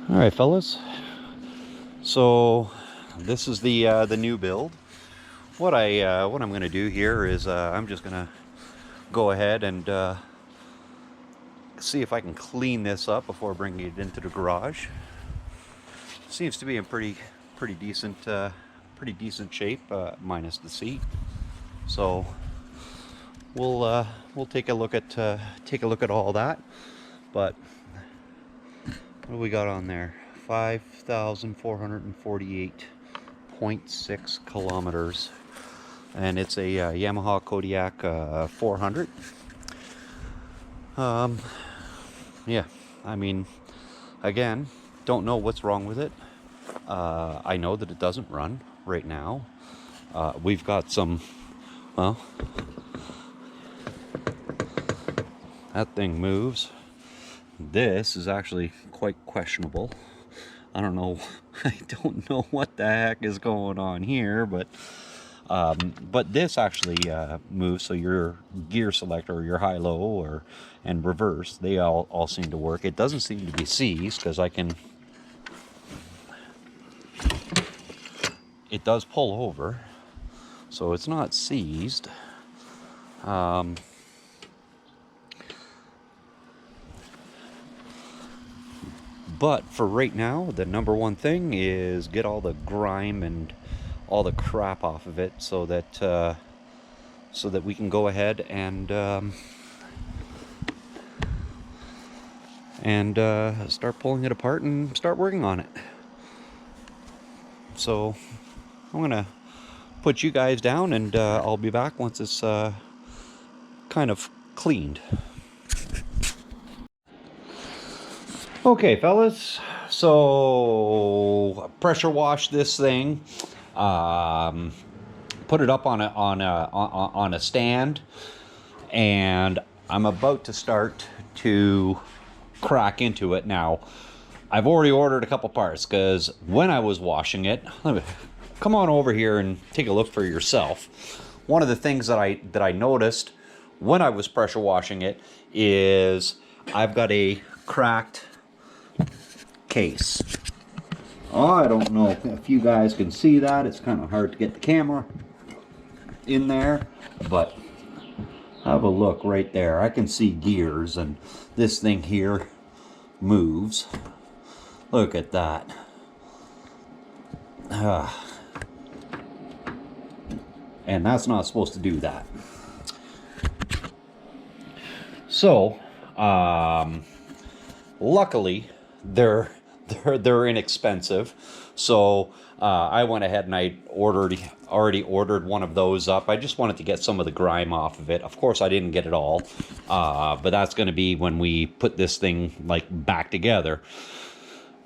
All right, fellas. So this is the new build. What I'm going to do here is I'm just going to go ahead and see if I can clean this up before bringing it into the garage. Seems to be in pretty decent shape, minus the seat. So we'll take a look at all that. But what do we got on there? 5,448.6 kilometers, and it's a Yamaha Kodiak 400. Yeah, I mean, again, don't know what's wrong with it. I know that it doesn't run right now. We've got some, well, that thing moves. This is actually quite questionable. I don't know. I don't know what the heck is going on here, but this actually moves. So your gear selector, your high-low, or and reverse, they all seem to work. It doesn't seem to be seized because it does pull over, so it's not seized. But for right now, the number one thing is get all the grime and all the crap off of it, so that we can go ahead and start pulling it apart and start working on it. So I'm gonna put you guys down, and I'll be back once it's kind of cleaned. Okay, fellas, so pressure wash this thing, put it up on a stand, and I'm about to start to crack into it. Now, I've already ordered a couple parts, because when I was washing it, come on over here and take a look for yourself. One of the things that I noticed when I was pressure washing it is I've got a cracked case. Oh, I don't know if you guys can see that. It's kind of hard to get the camera in there, but have a look right there. I can see gears, and this thing here moves. Look at that. And that's not supposed to do that. So, luckily, they're inexpensive. So I went ahead and I already ordered one of those up. I just wanted to get some of the grime off of it. Of course, I didn't get it all, but that's going to be when we put this thing like back together.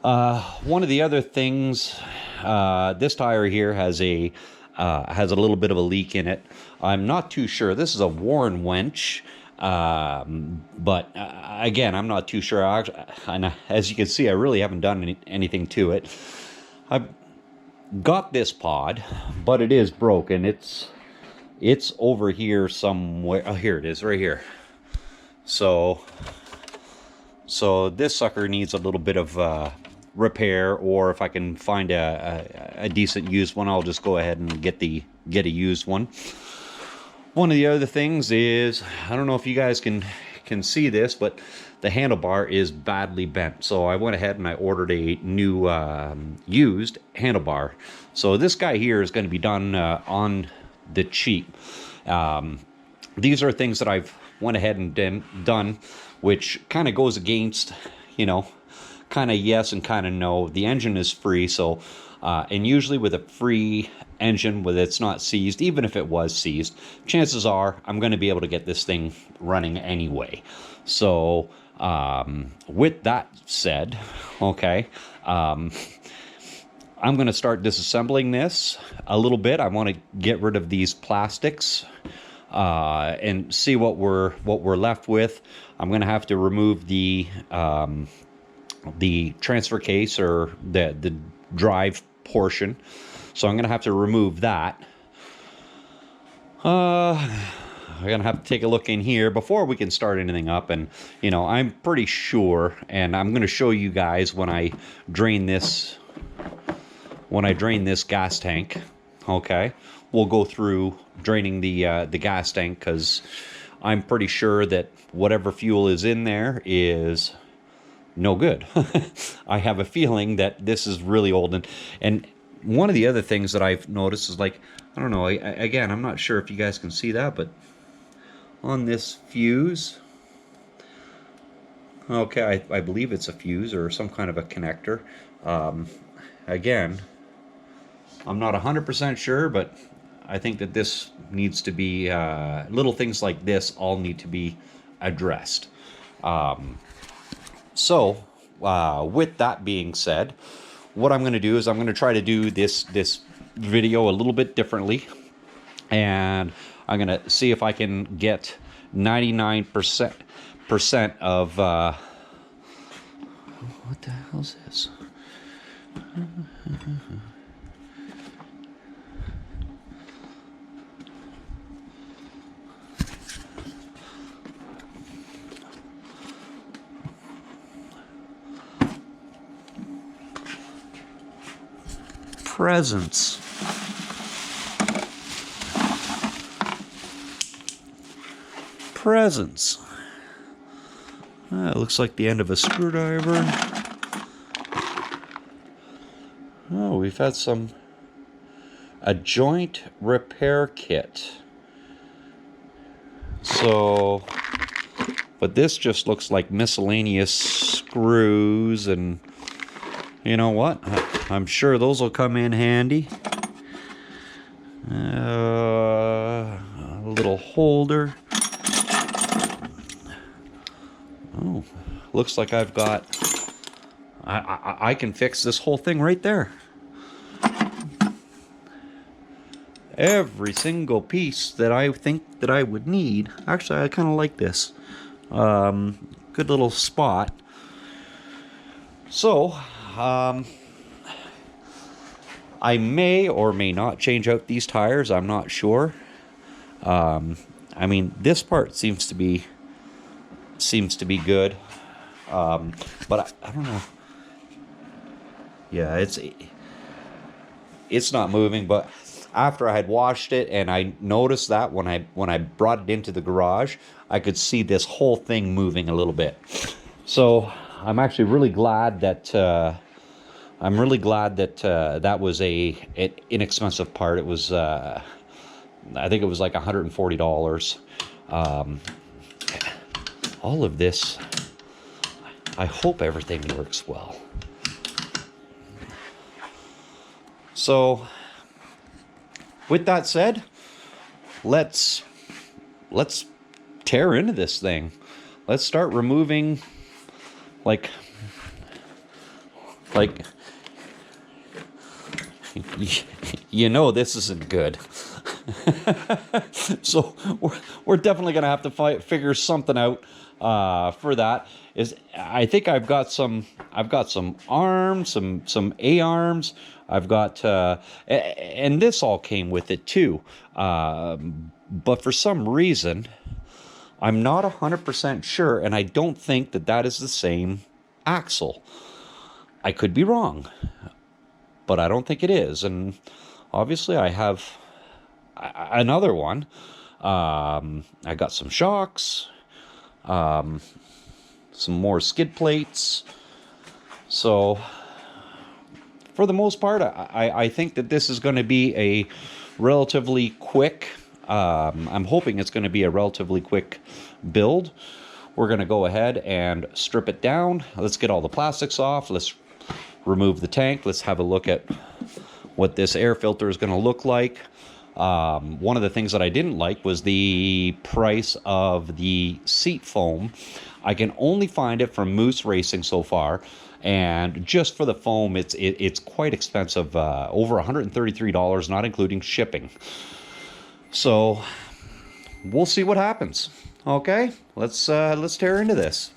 One of the other things, this tire here has a little bit of a leak in it. I'm not too sure. This is a Warren Wench. But again, I'm not too sure. And as you can see, I really haven't done anything to it. I've got this pod, but it is broken. It's over here somewhere. Oh, here it is, right here. So this sucker needs a little bit of repair, or if I can find a decent used one, I'll just go ahead and get a used one. One of the other things is, I don't know if you guys can see this, but the handlebar is badly bent. So I went ahead and I ordered a new used handlebar. So this guy here is going to be done on the cheap. These are things that I've went ahead and done, which kind of goes against, kind of yes and kind of no. The engine is free, so and usually with a free engine, whether it's not seized, even if it was seized, chances are I'm going to be able to get this thing running anyway. So with that said, okay, I'm going to start disassembling this a little bit. I want to get rid of these plastics and see what we're left with. I'm going to have to remove the transfer case, or the drive portion. So I'm going to have to remove that. I'm gonna have to take a look in here before we can start anything up. And you know, I'm pretty sure, and I'm gonna show you guys when I drain this gas tank. Okay, we'll go through draining the gas tank, because I'm pretty sure that whatever fuel is in there is no good. I have a feeling that this is really old. And one of the other things that I've noticed is, like, I don't know, again, I'm not sure if you guys can see that, but on this fuse, okay, I believe it's a fuse or some kind of a connector. Again, I'm not 100% sure, but I think that this needs to be, little things like this all need to be addressed. So, with that being said, what I'm going to do is I'm going to try to do this video a little bit differently, and I'm going to see if I can get 99% of what the hell's this? Presents. It looks like the end of a screwdriver. Oh, we've had a joint repair kit. So, but this just looks like miscellaneous screws, and you know what? I'm sure those will come in handy. A little holder. Oh, looks like I've got... I can fix this whole thing right there. Every single piece that I think that I would need. Actually, I kind of like this. Good little spot. So, I may or may not change out these tires. I'm not sure. I mean, this part seems to be good. But I don't know. Yeah, it's not moving. But after I had washed it, and I noticed that when I brought it into the garage, I could see this whole thing moving a little bit. So I'm actually really glad that that was an inexpensive part. It was I think it was like $140. All of this, I hope everything works well. So, with that said, let's tear into this thing. Let's start removing, like you know, this isn't good. So we're definitely gonna have to figure something out for that. I think I've got some arms, some A arms. I've got and this all came with it too. But for some reason, I'm not 100% sure, and I don't think that is the same axle. I could be wrong, but I don't think it is. And obviously I have another one. I got some shocks, some more skid plates. So for the most part, I think that this is going to be a relatively quick, I'm hoping it's going to be a relatively quick build. We're going to go ahead and strip it down. Let's get all the plastics off. Let's remove the tank. Let's have a look at what this air filter is going to look like. One of the things that I didn't like was the price of the seat foam. I can only find it from Moose Racing so far, and just for the foam, it's quite expensive, over $133, not including shipping. So we'll see what happens. Okay, let's tear into this.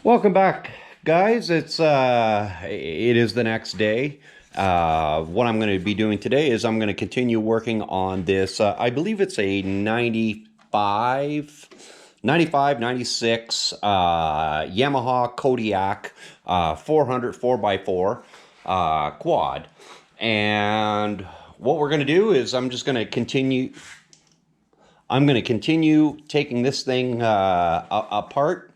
Welcome back, guys. It is the next day. What I'm going to be doing today is I'm going to continue working on this. I believe it's a 95, 96 Yamaha Kodiak 400 4x4 quad. And what we're going to do is I'm going to continue taking this thing apart.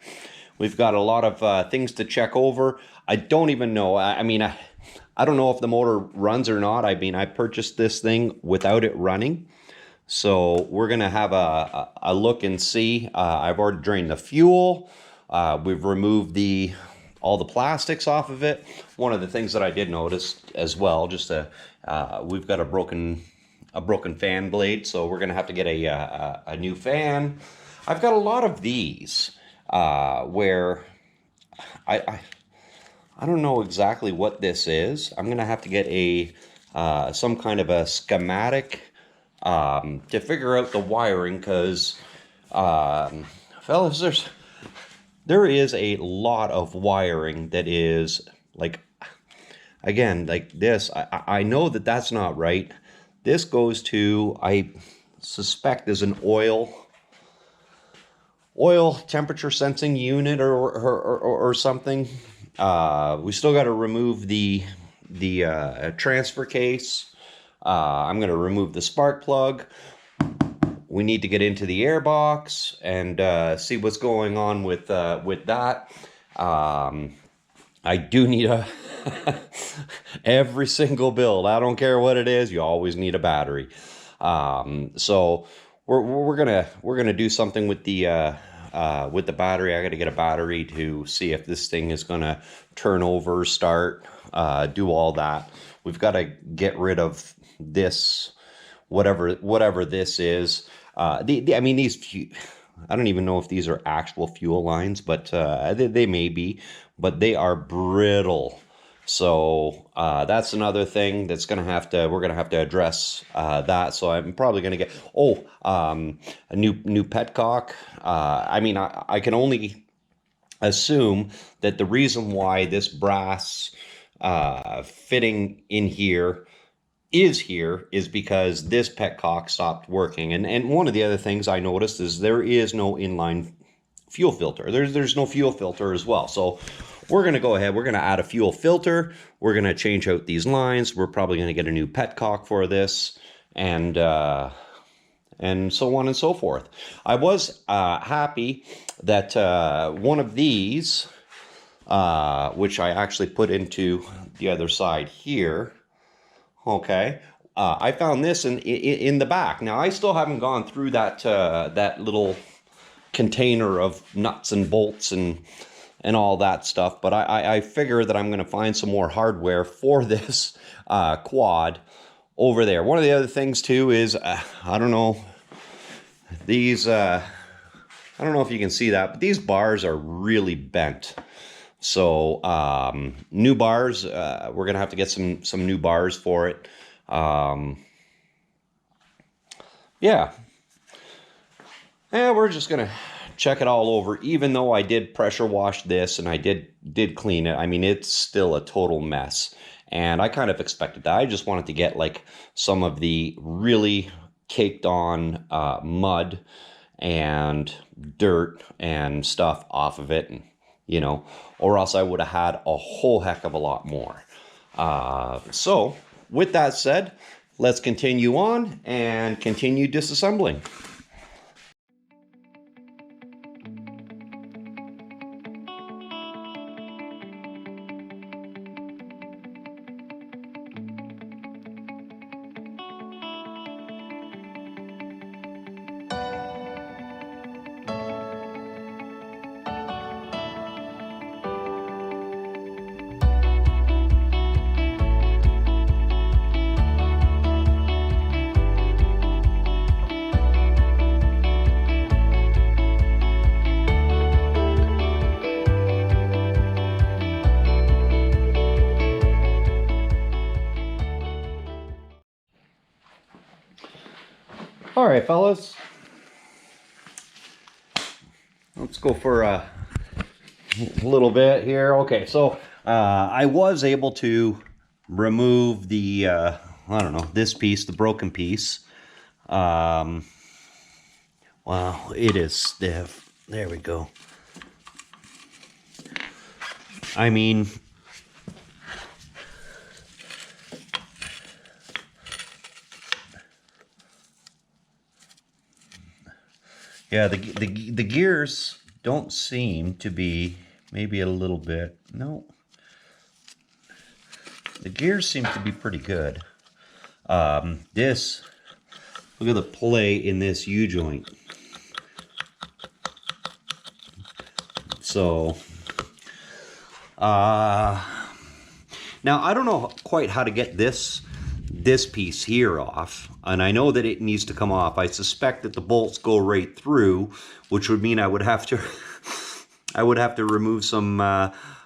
We've got a lot of things to check over. I don't even know. I mean, I don't know if the motor runs or not. I mean, I purchased this thing without it running. So we're going to have a look and see. I've already drained the fuel. We've removed all the plastics off of it. One of the things that I did notice as well, we've got a broken fan blade, so we're going to have to get a new fan. I've got a lot of these. Where I don't know exactly what this is. I'm gonna have to get some kind of a schematic to figure out the wiring, because fellas, there is a lot of wiring that is like, again, like this. I know that that's not right. This goes to, I suspect, is an oil temperature sensing unit or something. We still got to remove the transfer case. I'm going to remove the spark plug. We need to get into the air box and see what's going on with that. I do need every single build. I don't care what it is. You always need a battery. So we're gonna do something with the battery. I got to get a battery to see if this thing is gonna turn over, start, do all that. We've got to get rid of this, whatever this is. I mean, I don't even know if these are actual fuel lines, but they may be, but they are brittle. So that's another thing that's we're gonna have to address that. So I'm probably gonna get a new petcock. I mean, I can only assume that the reason why this brass fitting in here is because this petcock stopped working. And one of the other things I noticed is there is no inline fuel filter. There's no fuel filter as well. So we're going to go ahead. We're going to add a fuel filter. We're going to change out these lines. We're probably going to get a new petcock for this, and so on and so forth. I was happy that one of these, which I actually put into the other side here. Okay, I found this in the back. Now I still haven't gone through that little container of nuts and bolts and all that stuff, but I figure that I'm going to find some more hardware for this quad over there. One of the other things too is I don't know, these I don't know if you can see that, but these bars are really bent. So new bars, we're gonna have to get some new bars for it. Yeah, and we're just gonna check it all over. Even though I did pressure wash this and I did clean it, I mean, it's still a total mess, and I kind of expected that. I just wanted to get like some of the really caked on mud and dirt and stuff off of it, and or else I would have had a whole heck of a lot more. So with that said, let's continue on and continue disassembling. All right, fellas, let's go for a little bit here. Okay, so I was able to remove the, I don't know, this piece, the broken piece. Well, it is stiff. There we go. I mean, yeah, the gears don't seem to be, maybe a little bit. No, the gears seem to be pretty good. This, look at the play in this U-joint. So, now I don't know quite how to get this piece here off, and I know that it needs to come off. I suspect that the bolts go right through, which would mean I would have to I would have to remove some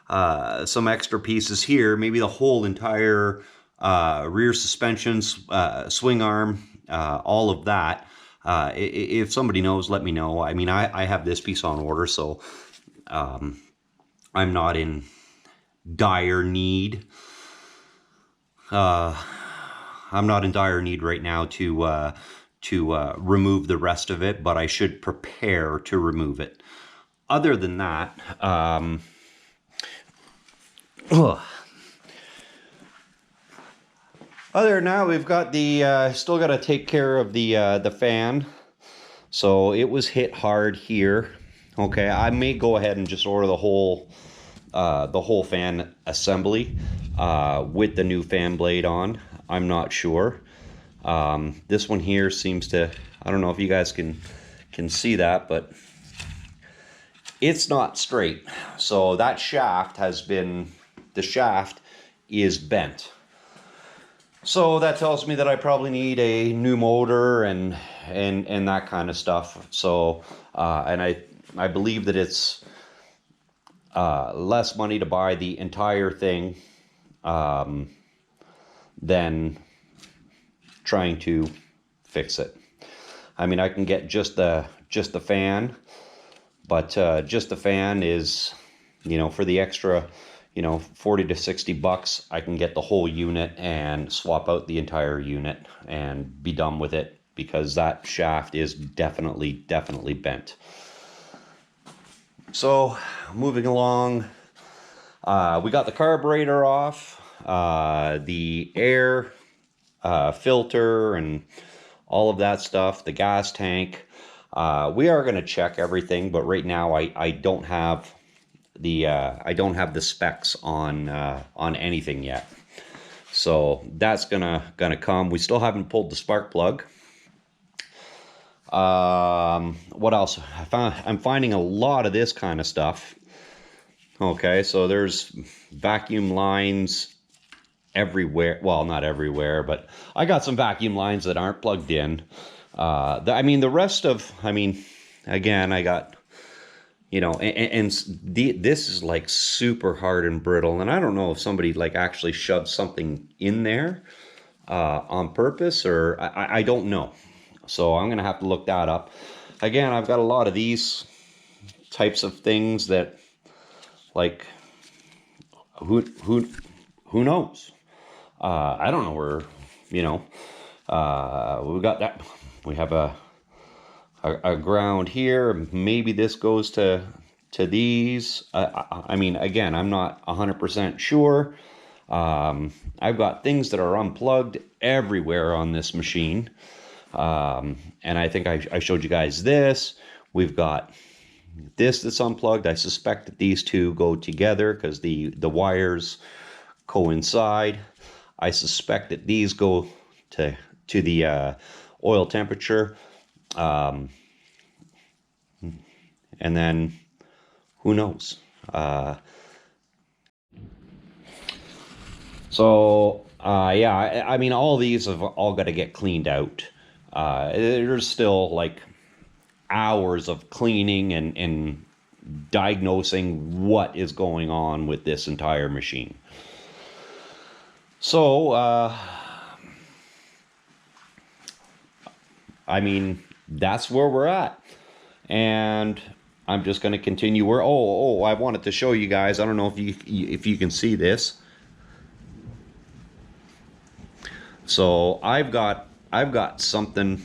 extra pieces here, maybe the whole entire rear suspension, swing arm, all of that. If somebody knows, let me know. I mean, I have this piece on order, so I'm not in dire need. I'm not in dire need right now to remove the rest of it, but I should prepare to remove it. Other than that, other than that, we've got the still got to take care of the fan. So it was hit hard here. Okay, I may go ahead and just order the whole fan assembly with the new fan blade on. I'm not sure. This one here seems to, I don't know if you guys can see that, but it's not straight. So that shaft has been, the shaft is bent. So that tells me that I probably need a new motor and that kind of stuff. So and I believe that it's less money to buy the entire thing than trying to fix it. I mean, I can get just the fan, but just the fan is, you know, for the extra, you know, 40 to 60 bucks, I can get the whole unit and swap out the entire unit and be done with it, because that shaft is definitely bent. So moving along, we got the carburetor off, the air filter and all of that stuff, the gas tank. We are going to check everything, but right now I don't have the specs on anything yet. So that's gonna come. We still haven't pulled the spark plug. What else? I'm finding a lot of this kind of stuff. Okay, so there's vacuum lines everywhere. Well, not everywhere, but I got some vacuum lines that aren't plugged in. I mean, the rest of, I mean, again, I got, you know, this is like super hard and brittle, and I don't know if somebody like actually shoved something in there on purpose, or I don't know. So I'm gonna have to look that up. Again, I've got a lot of these types of things that, like, who knows? I don't know where, you know, we got that. We have a ground here. Maybe this goes to these. I mean, again, I'm not 100% sure. I've got things that are unplugged everywhere on this machine. And I think I showed you guys this. We've got this that's unplugged. I suspect that these two go together because the wires coincide. I suspect that these go to the oil temperature. And then who knows? Yeah, I mean, all these have all got to get cleaned out. There's still like hours of cleaning and diagnosing what is going on with this entire machine. So, I mean, that's where we're at. And I'm just going to continue where, I wanted to show you guys. I don't know if you can see this. So I've got something.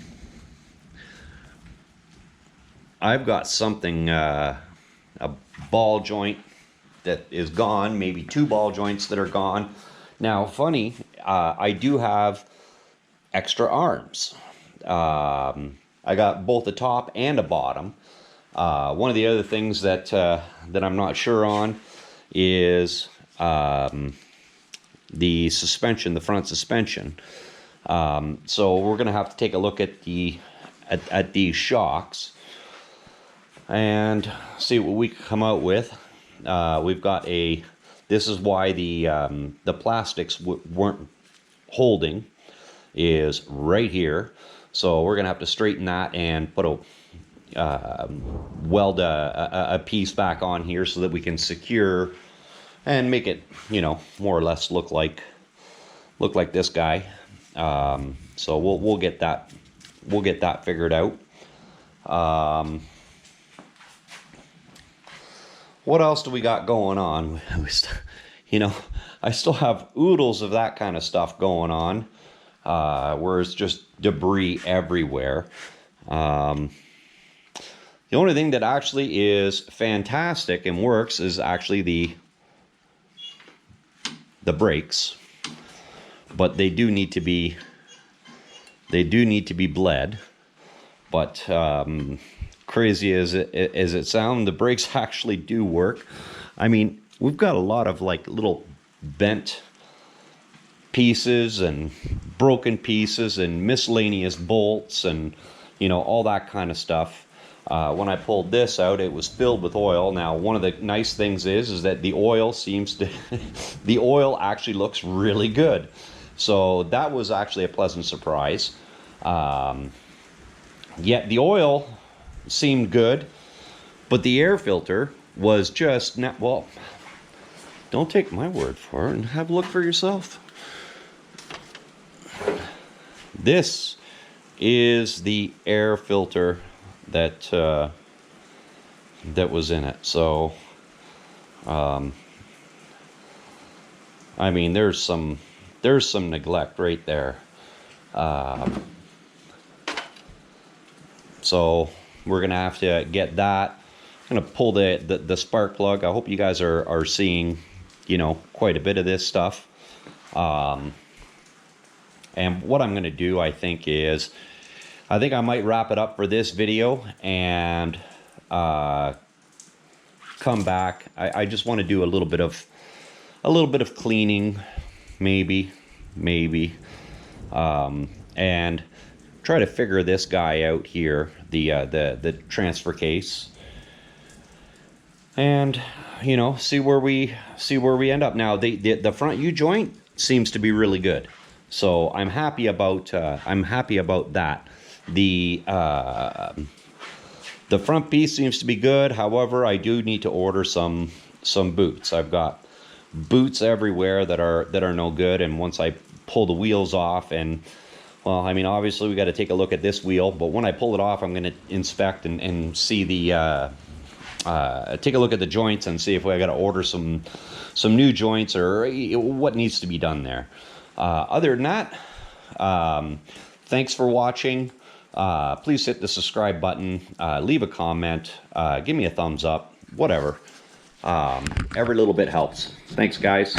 A ball joint that is gone, maybe two ball joints that are gone. Now, funny, I do have extra arms. I got both a top and a bottom. One of the other things that I'm not sure on is the suspension, the front suspension. So we're going to have to take a look at these shocks and see what we can come out with. We've got this is why the plastics weren't holding, is right here. So we're gonna have to straighten that and put weld a piece back on here so that we can secure and make it, you know, more or less look like this guy. So we'll get that figured out. What else do we got going on? You know, I still have oodles of that kind of stuff going on, where it's just debris everywhere. The only thing that actually is fantastic and works is actually the brakes, but they do need to be bled. But crazy as it sounds, the brakes actually do work. I mean, we've got a lot of like little bent pieces and broken pieces and miscellaneous bolts and, you know, all that kind of stuff. When I pulled this out, it was filled with oil. Now, one of the nice things is that the oil seems to the oil actually looks really good. So that was actually a pleasant surprise. Yet the oil seemed good, but the air filter was just not. Well, don't take my word for it and have a look for yourself. This is the air filter that was in it. So I mean, there's some neglect right there. So we're gonna have to get that. I'm gonna pull the spark plug. I hope you guys are seeing, you know, quite a bit of this stuff. And what I'm gonna do, I think I might wrap it up for this video and come back. I just want to do a little bit of cleaning, maybe, and try to figure this guy out here, the transfer case, and, you know, see where we end up. Now the front U joint seems to be really good, so I'm happy about that. The front piece seems to be good. However, I do need to order some boots. I've got boots everywhere that are no good, and once I pull the wheels off, and well, I mean, obviously we got to take a look at this wheel, but when I pull it off, I'm going to inspect and see take a look at the joints and see if I got to order some new joints or what needs to be done there. Other than that, thanks for watching. Please hit the subscribe button, leave a comment, give me a thumbs up, whatever. Every little bit helps. Thanks, guys.